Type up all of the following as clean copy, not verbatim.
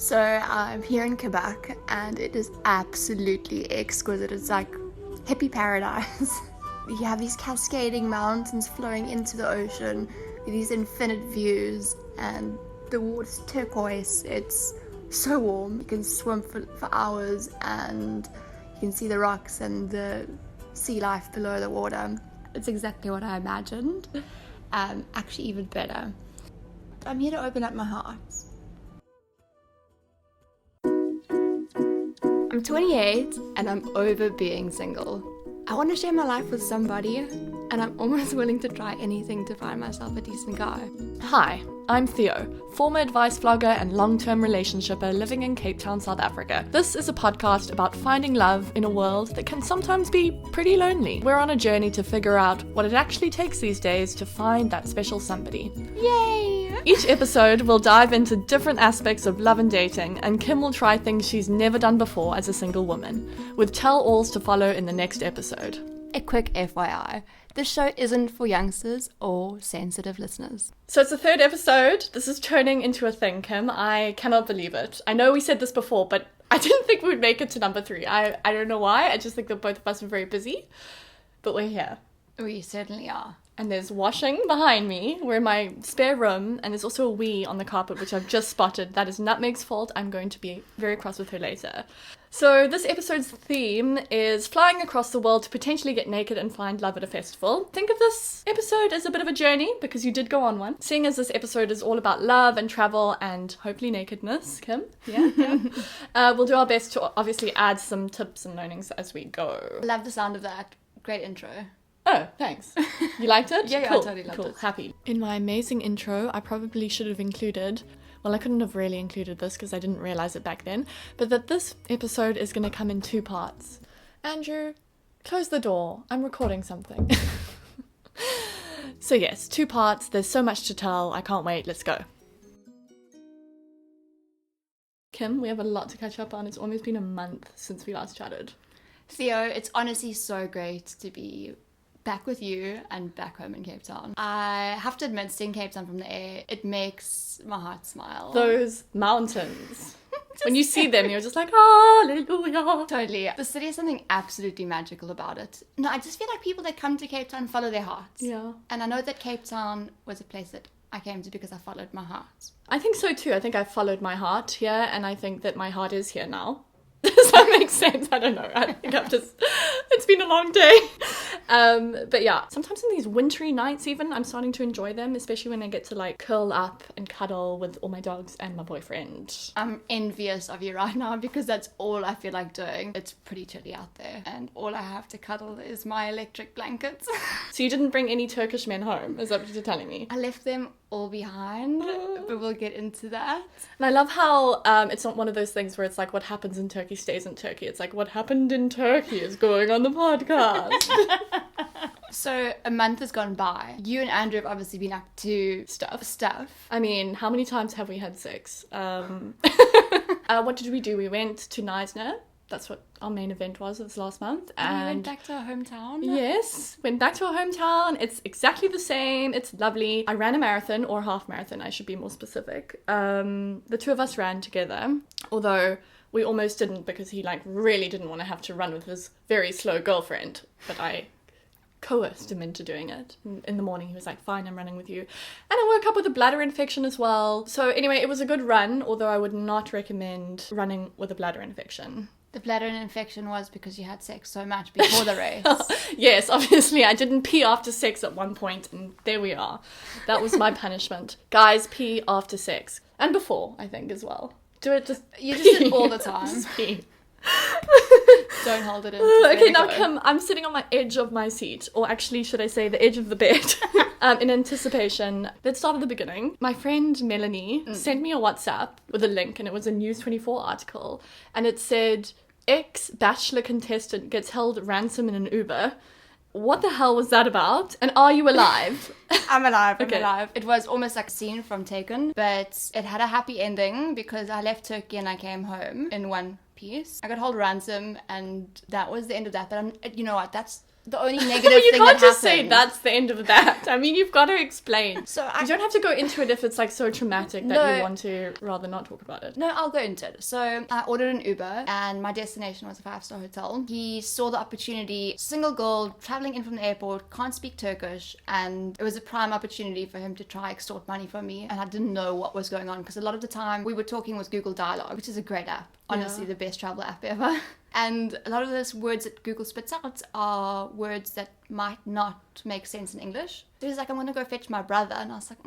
So I'm here in Quebec and it is absolutely exquisite. It's like hippie paradise. You have these cascading mountains flowing into the ocean with these infinite views, and the water's turquoise. It's so warm. You can swim for hours and you can see the rocks and the sea life below the water. It's exactly what I imagined. Actually even better. I'm here to open up my heart. I'm 28 and I'm over being single. I want to share my life with somebody, and I'm almost willing to try anything to find myself a decent guy. Hi, I'm Theo, former advice vlogger and long-term relationshipper living in Cape Town, South Africa. This is a podcast about finding love in a world that can sometimes be pretty lonely. We're on a journey to figure out what it actually takes these days to find that special somebody. Yay! Each episode will dive into different aspects of love and dating, and Kim will try things she's never done before as a single woman, with tell-alls to follow in the next episode. A quick FYI, this show isn't for youngsters or sensitive listeners. So it's the third episode. This is turning into a thing, Kim. I cannot believe it. I know we said this before, but I didn't think we would make it to number 3. I don't know why. I just think that both of us are very busy. But we're here. We certainly are. And there's washing behind me. We're in my spare room, and there's also a wee on the carpet, which I've just spotted. That is Nutmeg's fault. I'm going to be very cross with her later. So this episode's theme is flying across the world to potentially get naked and find love at a festival. Think of this episode as a bit of a journey, because you did go on one. Seeing as this episode is all about love and travel and hopefully nakedness, Kim. Yeah. We'll do our best to obviously add some tips and learnings as we go. Love the sound of that. Great intro. Oh, thanks. You liked it? Yeah, cool. I totally loved it. Happy. In my amazing intro, I probably should have included, well, I couldn't have really included this because I didn't realise it back then, but that this episode is going to come in 2 parts. Andrew, close the door. I'm recording something. So yes, 2 parts. There's so much to tell. I can't wait. Let's go. Kim, we have a lot to catch up on. It's almost been a month since we last chatted. Theo, it's honestly so great to be back with you and back home in Cape Town. I have to admit, seeing Cape Town from the air, it makes my heart smile. Those mountains. When you see them, you're just like, hallelujah. Totally. The city has something absolutely magical about it. No, I just feel like people that come to Cape Town follow their hearts. Yeah. And I know that Cape Town was a place that I came to because I followed my heart. I think so too. I think I followed my heart here, and I think that my heart is here now. Does that make sense? I don't know. I think it's been a long day. But yeah, sometimes in these wintry nights even, I'm starting to enjoy them, especially when I get to like curl up and cuddle with all my dogs and my boyfriend. I'm envious of you right now because that's all I feel like doing. It's pretty chilly out there and all I have to cuddle is my electric blankets. So you didn't bring any Turkish men home, is that what you're telling me? I left them all behind, but we'll get into that. And I love how it's not one of those things where it's like what happens in Turkey stays in Turkey. It's like what happened in Turkey is going on the podcast. So a month has gone by. You and Andrew have obviously been up to stuff. I mean, how many times have we had sex? What did we do? We went to Neisner. That's what our main event was this last month. And we went back to our hometown? Yes, went back to our hometown. It's exactly the same. It's lovely. I ran a marathon, or half marathon, I should be more specific. The 2 of us ran together, although we almost didn't because he like really didn't want to have to run with his very slow girlfriend. But I coerced him into doing it. In the morning he was like, fine, I'm running with you. And I woke up with a bladder infection as well. So anyway, it was a good run, although I would not recommend running with a bladder infection. The bladder infection was because you had sex so much before the race. Yes, obviously. I didn't pee after sex at one point, and there we are. That was my punishment. Guys, pee after sex. And before, I think, as well. Do it just... You just do it all the time. Just pee. Don't hold it in. Okay, now Kim, I'm sitting on my edge of my seat, or actually, should I say, the edge of the bed, in anticipation. Let's start at the beginning. My friend Melanie sent me a WhatsApp with a link, and it was a News24 article, and it said, ex-Bachelor contestant gets held ransom in an Uber. What the hell was that about? And are you alive? I'm alive. I'm alive. It was almost like a scene from Taken, but it had a happy ending because I left Turkey and I came home in one piece. I got held ransom and that was the end of that. But you know what? That's the only negative Well, you thing can't that just say happened. that's the end of that. I mean, you've got to explain. So You don't have to go into it if it's like so traumatic that No. you want to rather not talk about it. No, I'll go into it. So I ordered an Uber and my destination was a 5-star hotel. He saw the opportunity, single girl, traveling in from the airport, can't speak Turkish, and it was a prime opportunity for him to try extort money from me. And I didn't know what was going on because a lot of the time we were talking with Google Dialogue, which is a great app. Honestly, the best travel app ever. And a lot of those words that Google spits out are words that might not make sense in English. So he's like, I'm going to go fetch my brother. And I was like,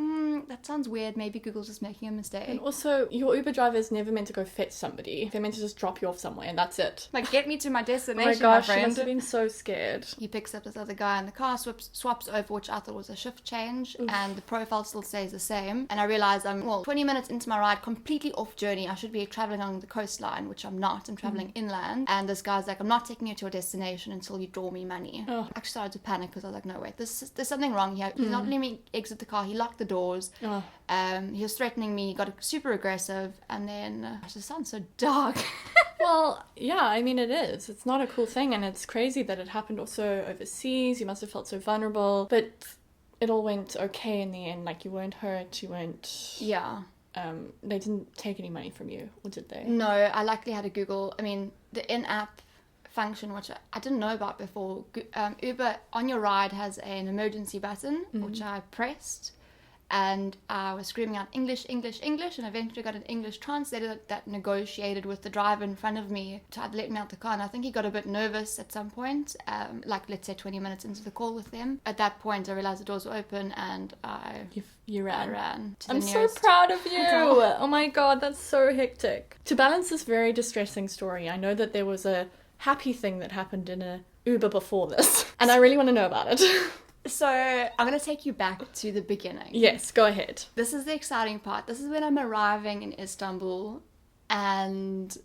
that sounds weird. Maybe Google's just making a mistake. And also, your Uber driver is never meant to go fetch somebody. They're meant to just drop you off somewhere and that's it. Like, get me to my Oh destination, my gosh, my she friend. must have been so scared. He picks up this other guy in the car, swaps over, which I thought was a shift change, and the profile still stays the same. And I realized I'm, 20 minutes into my ride, completely off journey. I should be traveling along the coastline, which I'm not. I'm traveling inland. And this guy's like, I'm not taking you to a destination until you draw me money. Oh. I actually started to panic because I was like, no, wait, there's something wrong here. He's not letting me exit the car. He locked the doors. Oh. He was threatening me, got super aggressive, and then it just sounds so dark. Well, yeah, I mean, it is. It's not a cool thing, and it's crazy that it happened also overseas. You must have felt so vulnerable, but it all went okay in the end. Like, you weren't hurt, you weren't... Yeah. They didn't take any money from you, or did they? No, I luckily had a Google, the in-app function, which I didn't know about before. Uber, on your ride, has an emergency button, which I pressed. And I was screaming out English, English, English, and eventually got an English translator that negotiated with the driver in front of me, tried to let me out the car, and I think he got a bit nervous at some point, like let's say 20 minutes into the call with them. At that point, I realized the doors were open, and You ran. I ran to the I'm nearest so proud of you. hotel. Oh my god, that's so hectic. To balance this very distressing story, I know that there was a happy thing that happened in a Uber before this, and I really want to know about it. So I'm going to take you back to the beginning. Yes, go ahead. This is the exciting part. This is when I'm arriving in Istanbul, and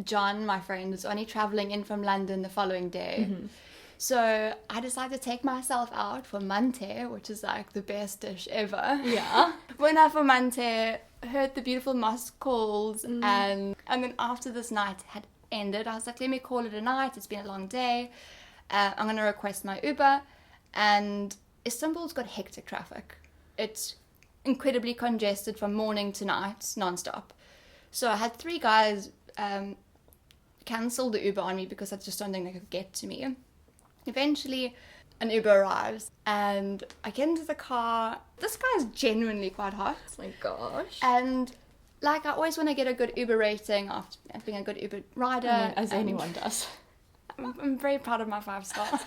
John, my friend, is only traveling in from London the following day. So I decided to take myself out for mante, which is like the best dish ever. Yeah. Went out for mante, heard the beautiful mosque calls, and then after this night had ended, I was like, let me call it a night. It's been a long day. I'm going to request my Uber. And Istanbul's got hectic traffic. It's incredibly congested from morning to night, non-stop. So I had 3 guys cancel the Uber on me because I just don't think they could get to me. Eventually, an Uber arrives and I get into the car. This guy's genuinely quite hot. Oh my gosh. And like, I always want to get a good Uber rating after being a good Uber rider. I mean, as and anyone does. I'm very proud of my 5-star.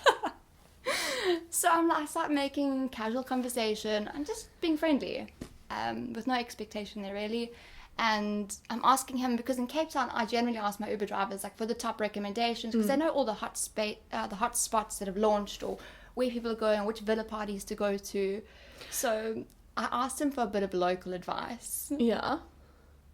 So I start making casual conversation. I'm just being friendly, with no expectation there really. And I'm asking him, because in Cape Town, I generally ask my Uber drivers like for the top recommendations, because they know all the hot spots that have launched, or where people are going, which villa parties to go to. So I asked him for a bit of local advice. Yeah.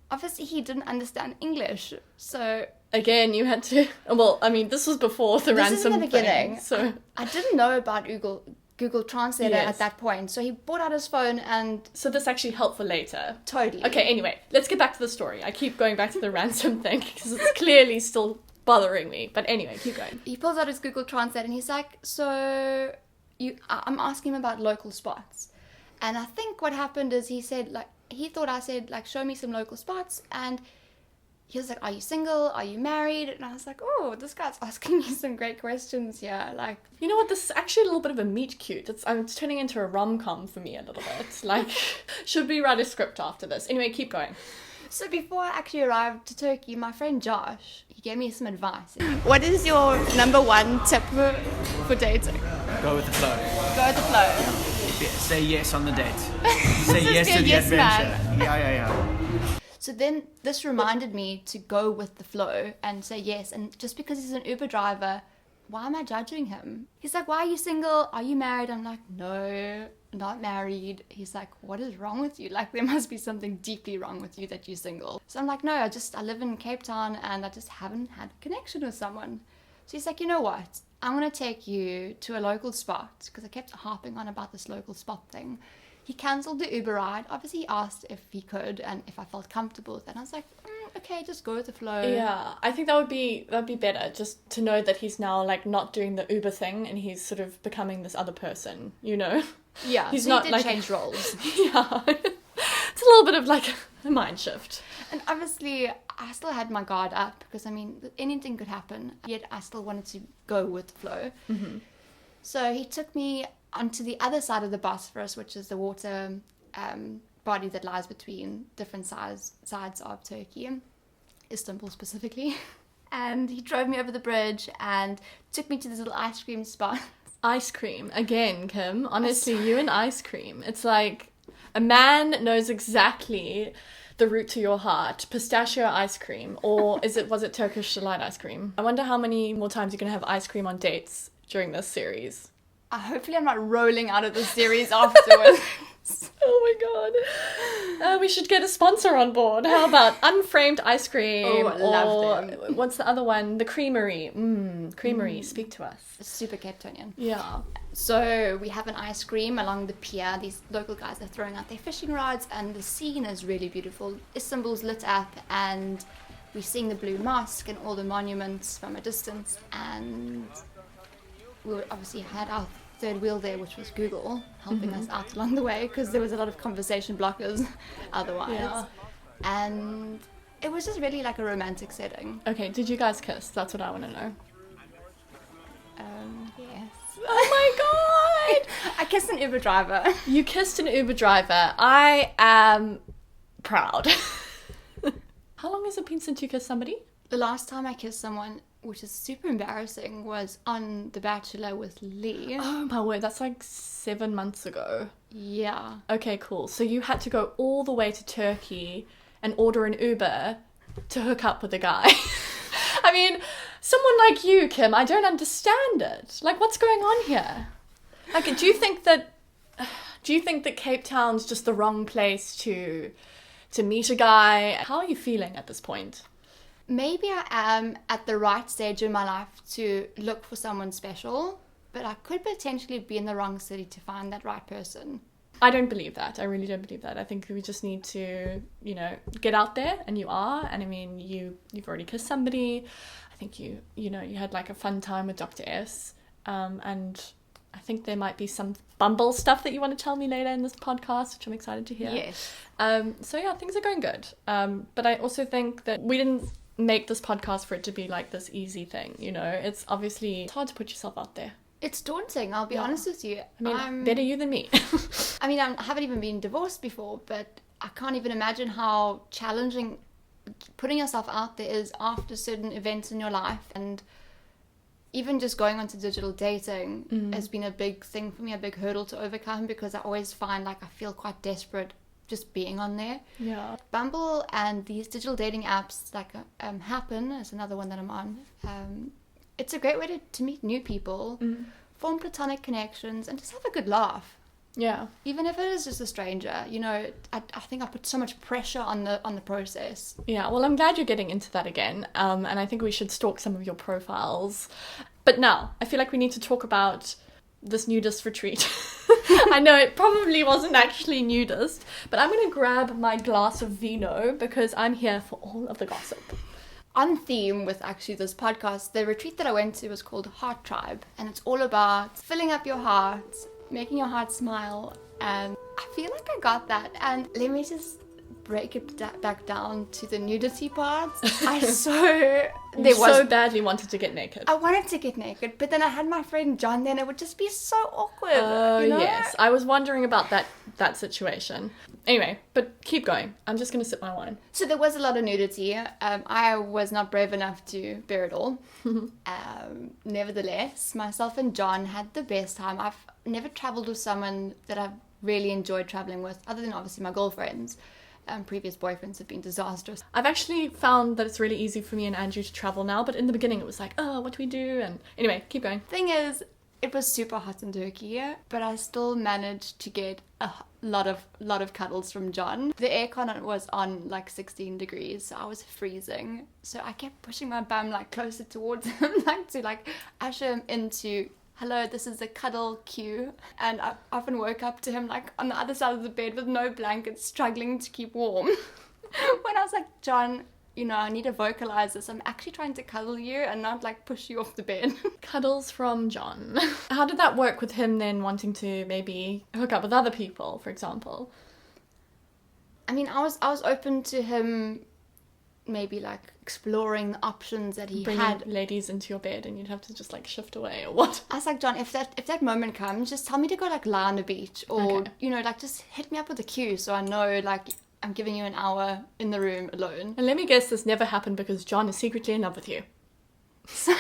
Obviously, he didn't understand English, so Again, you had to... Well, I mean, this was before the this is ransom in the beginning. thing, so... I didn't know about Google Translator Yes. at that point, so he brought out his phone and So this actually helped for later. totally. Okay, anyway, let's get back to the story. I keep going back to the ransom thing because it's clearly still bothering me. But anyway, keep going. He pulls out his Google Translate and he's like, so I'm asking him about local spots. And I think what happened is he thought I said, show me some local spots. And he was like, are you single? Are you married? And I was like, oh, this guy's asking me some great questions here. You know what? This is actually a little bit of a meet cute. It's turning into a rom-com for me a little bit. Should we write a script after this? Anyway, keep going. So before I actually arrived to Turkey, my friend Josh, he gave me some advice. What is your number 1 tip for dating? Go with the flow. Go with the flow. Say yes on the date. Say Say yes be a to the yes adventure. Yeah. So then this reminded me to go with the flow and say yes. And just because he's an Uber driver, why am I judging him? He's like, why are you single? Are you married? I'm like, no, not married. He's like, what is wrong with you? There must be something deeply wrong with you that you're single. So I'm like, no, I live in Cape Town and I just haven't had a connection with someone. So he's like, you know what? I'm going to take you to a local spot, because I kept harping on about this local spot thing. He cancelled the Uber ride. Obviously, he asked if he could and if I felt comfortable with it. And I was like, okay, just go with the flow. Yeah, I think that'd be better, just to know that he's now like not doing the Uber thing and he's sort of becoming this other person, you know? Yeah, He's so not he did like change roles. Yeah. It's a little bit of like a mind shift. And obviously, I still had my guard up because, I mean, anything could happen. Yet I still wanted to go with the flow. Mm-hmm. So he took me onto the other side of the Bosphorus, which is the water body that lies between different sides of Turkey, Istanbul specifically. And he drove me over the bridge and took me to this little ice cream spot. Ice cream. Again, Kim. Honestly, you and ice cream. It's like a man knows exactly the route to your heart. Pistachio ice cream. Or was it Turkish delight ice cream? I wonder how many more times you're going to have ice cream on dates during this series. Hopefully I'm not rolling out of the series afterwards. Oh my god. We should get a sponsor on board. How about Unframed Ice Cream? Oh, I love them. What's the other one? The Creamery. Creamery, speak to us. Super Capetonian. Yeah. So we have an ice cream along the pier. These local guys are throwing out their fishing rods and the scene is really beautiful. Istanbul's lit up and we're seeing the Blue Mosque and all the monuments from a distance, and we obviously had our third wheel there, which was Google, helping us out along the way because there was a lot of conversation blockers otherwise. Yeah. And it was just really like a romantic setting. Okay, did you guys kiss? That's what I want to know. Yes. Oh my god! I kissed an Uber driver. You kissed an Uber driver. I am proud. How long has it been since you kissed somebody? The last time I kissed someone, which is super embarrassing, was on The Bachelor with Lee. Oh my word, that's like 7 months ago. Yeah. Okay, cool. So you had to go all the way to Turkey and order an Uber to hook up with a guy. I mean, someone like you, Kim, I don't understand it. Like, what's going on here? Like, do you think that Cape Town's just the wrong place to meet a guy? How are you feeling at this point? Maybe I am at the right stage in my life to look for someone special, but I could potentially be in the wrong city to find that right person. I don't believe that. I really don't believe that. I think we just need to, get out there, and you are. And I mean, you've already kissed somebody. I think you had like a fun time with Dr. S. And I think there might be some Bumble stuff that you want to tell me later in this podcast, which I'm excited to hear. Yes. So yeah, things are going good. But I also think that we didn't make this podcast for it to be like this easy thing. It's hard to put yourself out there. It's daunting, I'll be honest with you. I mean, better you than me. I mean, I haven't even been divorced before, but I can't even imagine how challenging putting yourself out there is after certain events in your life. And even just going onto digital dating has been a big thing for me, a big hurdle to overcome, because I always find like I feel quite desperate just being on there. Yeah. Bumble and these digital dating apps like Happen is another one that I'm on. It's a great way to meet new people, form platonic connections, and just have a good laugh. Yeah. Even if it is just a stranger, I think I put so much pressure on the process. Yeah, well, I'm glad you're getting into that again. And I think we should stalk some of your profiles. But now, I feel like we need to talk about this nudist retreat. I know it probably wasn't actually nudist, but I'm going to grab my glass of vino because I'm here for all of the gossip. On theme with actually this podcast, the retreat that I went to was called Heart Tribe, and it's all about filling up your heart, making your heart smile, and I feel like I got that. And let me just break it back down to the nudity part. So badly wanted to get naked. I wanted to get naked, but then I had my friend John there, and it would just be so awkward. Oh, yes. I was wondering about that situation. Anyway, but keep going. I'm just going to sip my wine. So there was a lot of nudity. I was not brave enough to bear it all. Nevertheless, myself and John had the best time. I've never traveled with someone that I've really enjoyed traveling with, other than obviously my girlfriends. Previous boyfriends have been disastrous. I've actually found that it's really easy for me and Andrew to travel now, but in the beginning it was like, oh, what do we do? And anyway, keep going. Thing is, it was super hot in Turkey, but I still managed to get a lot of cuddles from John. The aircon was on like 16 degrees, so I was freezing. So I kept pushing my bum like closer towards him, to usher him into, hello, this is a cuddle cue. And I often woke up to him like on the other side of the bed with no blankets, struggling to keep warm. When I was like, John, I need to vocalize this. I'm actually trying to cuddle you and not like push you off the bed. Cuddles from John. How did that work with him then wanting to maybe hook up with other people, for example? I mean, I was open to him maybe like exploring the options that he Bringing had. ladies into your bed and you'd have to just like shift away or what? I was like, John, if that moment comes, just tell me to go like lie on the beach, or Okay. like just hit me up with a cue so I know like I'm giving you an hour in the room alone. And let me guess, this never happened because John is secretly in love with you. So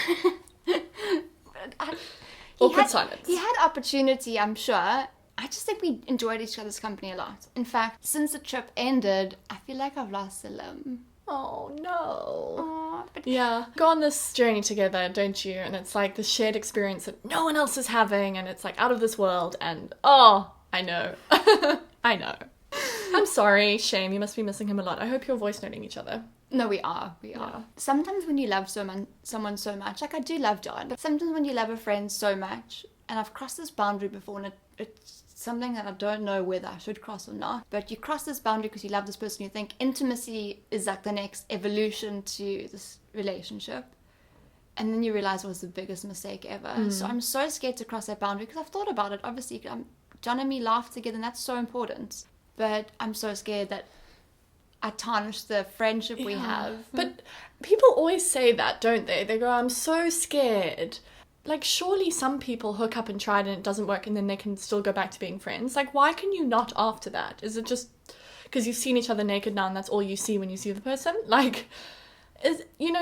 Awkward silence. He had opportunity, I'm sure. I just think we enjoyed each other's company a lot. In fact, since the trip ended, I feel like I've lost a limb. Oh no. Aw, but Yeah. Go on this journey together, don't you? And it's like the shared experience that no one else is having, and it's like out of this world, and I know. I know. I'm sorry, Shame, you must be missing him a lot. I hope you're voice noting each other. No, we are. Yeah. Sometimes when you love someone so much, like I do love John, but sometimes when you love a friend so much, and I've crossed this boundary before, and it's something that I don't know whether I should cross or not, but you cross this boundary because you love this person, you think intimacy is like the next evolution to this relationship, and then you realize it was the biggest mistake ever. So I'm so scared to cross that boundary because I've thought about it. Obviously, John and me laugh together, and that's so important, but I'm so scared that I tarnish the friendship we have. But people always say that, don't they? They go, I'm so scared. Like, surely some people hook up and try it and it doesn't work and then they can still go back to being friends. Like, why can you not after that? Is it just because you've seen each other naked now and that's all you see when you see the person? Like,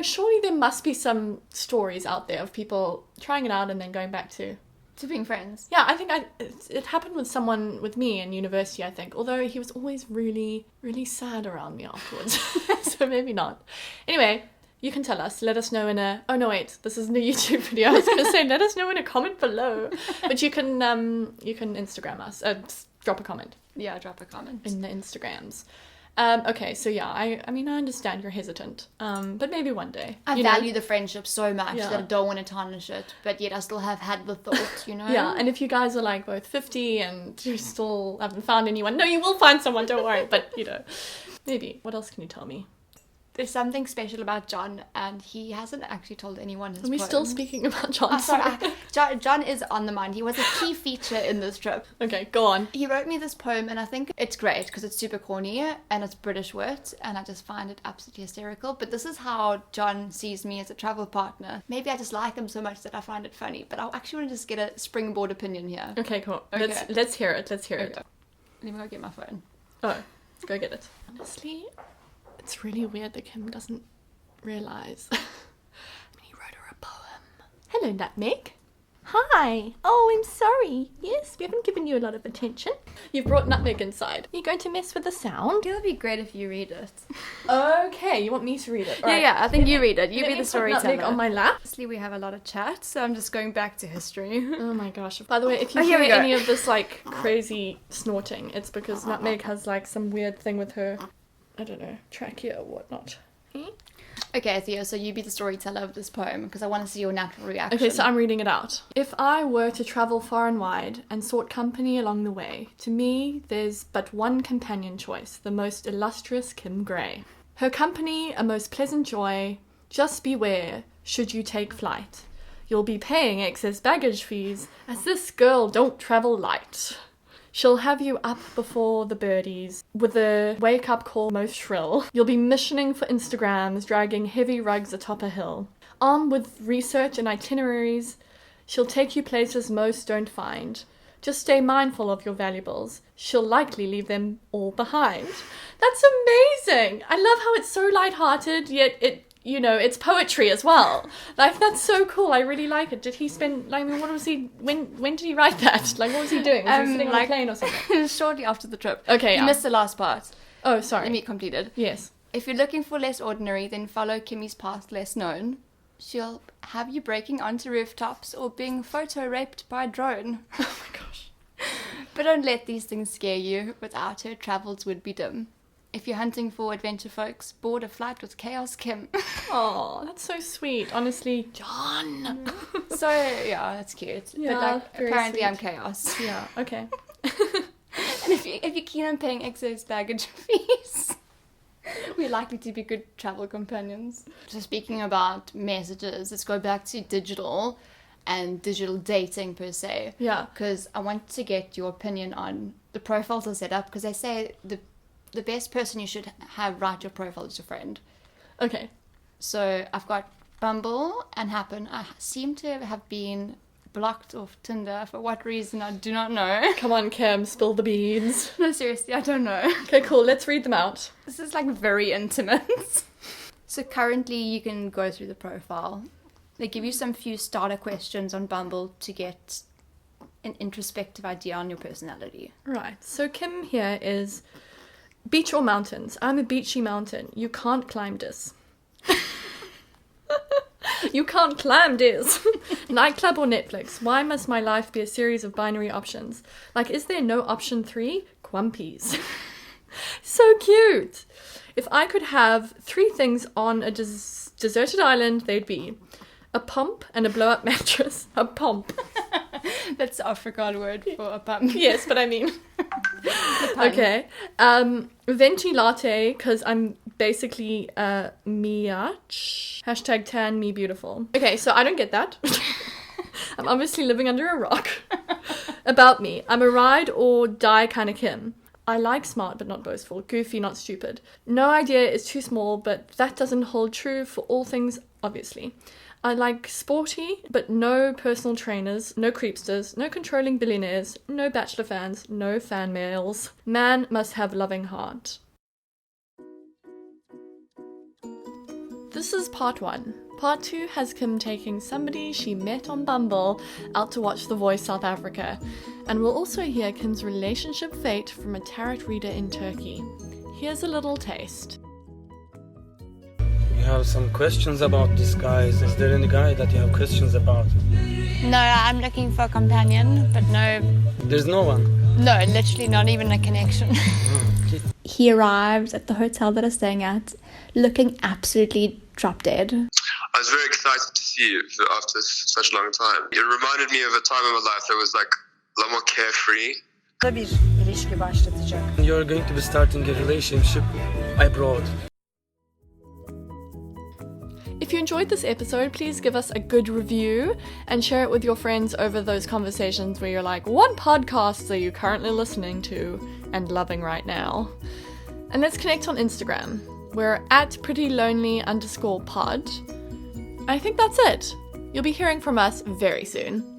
surely there must be some stories out there of people trying it out and then going back to being friends. Yeah, I think it happened with me in university, I think. Although he was always really, really sad around me afterwards. So maybe not. Anyway, you can tell us. Let us know in a... Oh, no, wait. This isn't a YouTube video. I was going to say, let us know in a comment below. But you can Instagram us. Drop a comment. Yeah, drop a comment. In the Instagrams. Okay, so yeah, I mean, I understand you're hesitant, but maybe one day. I value the friendship so much Yeah. that I don't want to tarnish it, but yet I still have had the thought, Yeah, and if you guys are like both 50 and you still haven't found anyone, no, you will find someone, don't worry, but maybe. What else can you tell me? There's something special about John, and he hasn't actually told anyone his Are we still poems. speaking about John? Oh, sorry. John is on the mind. He was a key feature in this trip. Okay, go on. He wrote me this poem, and I think it's great because it's super corny and it's British wit, and I just find it absolutely hysterical. But this is how John sees me as a travel partner. Maybe I just like him so much that I find it funny, but I actually want to just get a springboard opinion here. Okay, cool. Okay. Let's hear it. Let's hear it. Okay. Let me go get my phone. Oh, go get it. Honestly, it's really weird that Kim doesn't realise. He wrote her a poem. Hello, Nutmeg. Hi. Oh, I'm sorry. Yes, we haven't given you a lot of attention. You've brought Nutmeg inside. Are you going to mess with the sound? It would be great if you read it. Okay, you want me to read it? All right. Yeah, I think you read it. You Let be me the put storyteller. Nutmeg on my lap. Obviously, we have a lot of chat, so I'm just going back to history. Oh my gosh. By the way, if you here hear we go. any of this like crazy snorting, it's because Nutmeg has like some weird thing with her, I don't know, trachea or whatnot. Okay, Theo, so you be the storyteller of this poem, because I want to see your natural reaction. Okay, so I'm reading it out. If I were to travel far and wide and sought company along the way, to me there's but one companion choice, the most illustrious Kim Gray. Her company a most pleasant joy, just beware should you take flight. You'll be paying excess baggage fees, as this girl don't travel light. She'll have you up before the birdies with a wake-up call most shrill. You'll be missioning for Instagrams, dragging heavy rugs atop a hill. Armed with research and itineraries, she'll take you places most don't find. Just stay mindful of your valuables. She'll likely leave them all behind. That's amazing! I love how it's so lighthearted, yet it's poetry as well. Like, that's so cool. I really like it. Did he spend, like, what was he, when did he write that? Like, what was he doing? Was he sitting on a plane or something? Shortly after the trip. Okay, You missed the last part. Oh, sorry. Let me complete it. Yes. If you're looking for less ordinary, then follow Kimmy's path less known. She'll have you breaking onto rooftops or being photo-raped by a drone. Oh my gosh. But don't let these things scare you. Without her, travels would be dim. If you're hunting for adventure folks, board a flight with Chaos Kim. Oh, that's so sweet. Honestly, John. So, yeah, that's cute. Yeah, but, like, very apparently sweet. I'm Chaos. Yeah, okay. And if you're keen on paying excess baggage fees, We're likely to be good travel companions. So speaking about messages, let's go back to digital and digital dating per se. Yeah. Because I want to get your opinion on the profiles are set up, because they say the best person you should have write your profile is your friend. Okay. So I've got Bumble and Happen. I seem to have been blocked off Tinder for what reason I do not know. Come on, Kim, spill the beans. No, seriously, I don't know. Okay, cool. Let's read them out. This is like very intimate. So currently you can go through the profile. They give you some few starter questions on Bumble to get an introspective idea on your personality. Right. So Kim here is beach or mountains. I'm a beachy mountain. You can't climb this. You can't climb this. Nightclub or Netflix? Why must my life be a series of binary options? Like, is there no option 3? Quampies. So cute. If I could have 3 things on a deserted island, they'd be a pump and a blow-up mattress. A pump. That's the Afrikaans word for a pump. Yes, but I mean... Okay. Venti latte, because I'm basically miach. Hashtag tan me beautiful. Okay, so I don't get that. I'm obviously living under a rock. About me, I'm a ride or die kind of Kim. I like smart but not boastful, goofy not stupid. No idea is too small, but that doesn't hold true for all things, obviously. I like sporty, but no personal trainers, no creepsters, no controlling billionaires, no Bachelor fans, no fan mails. Man must have loving heart. This is part 1. Part 2 has Kim taking somebody she met on Bumble out to watch The Voice South Africa. And we'll also hear Kim's relationship fate from a tarot reader in Turkey. Here's a little taste. You have some questions about this guy. Is there any guy that you have questions about? No, I'm looking for a companion, but no, There's no one. no, literally not even a connection. He arrived at the hotel that I'm staying at, looking absolutely drop dead. I was very excited to see you after such a long time. It reminded me of a time in my life that was like a lot more carefree. You're going to be starting a relationship abroad. If you enjoyed this episode, please give us a good review and share it with your friends over those conversations where you're like, what podcasts are you currently listening to and loving right now? And let's connect on Instagram. We're at prettylonely_pod. I think that's it. You'll be hearing from us very soon.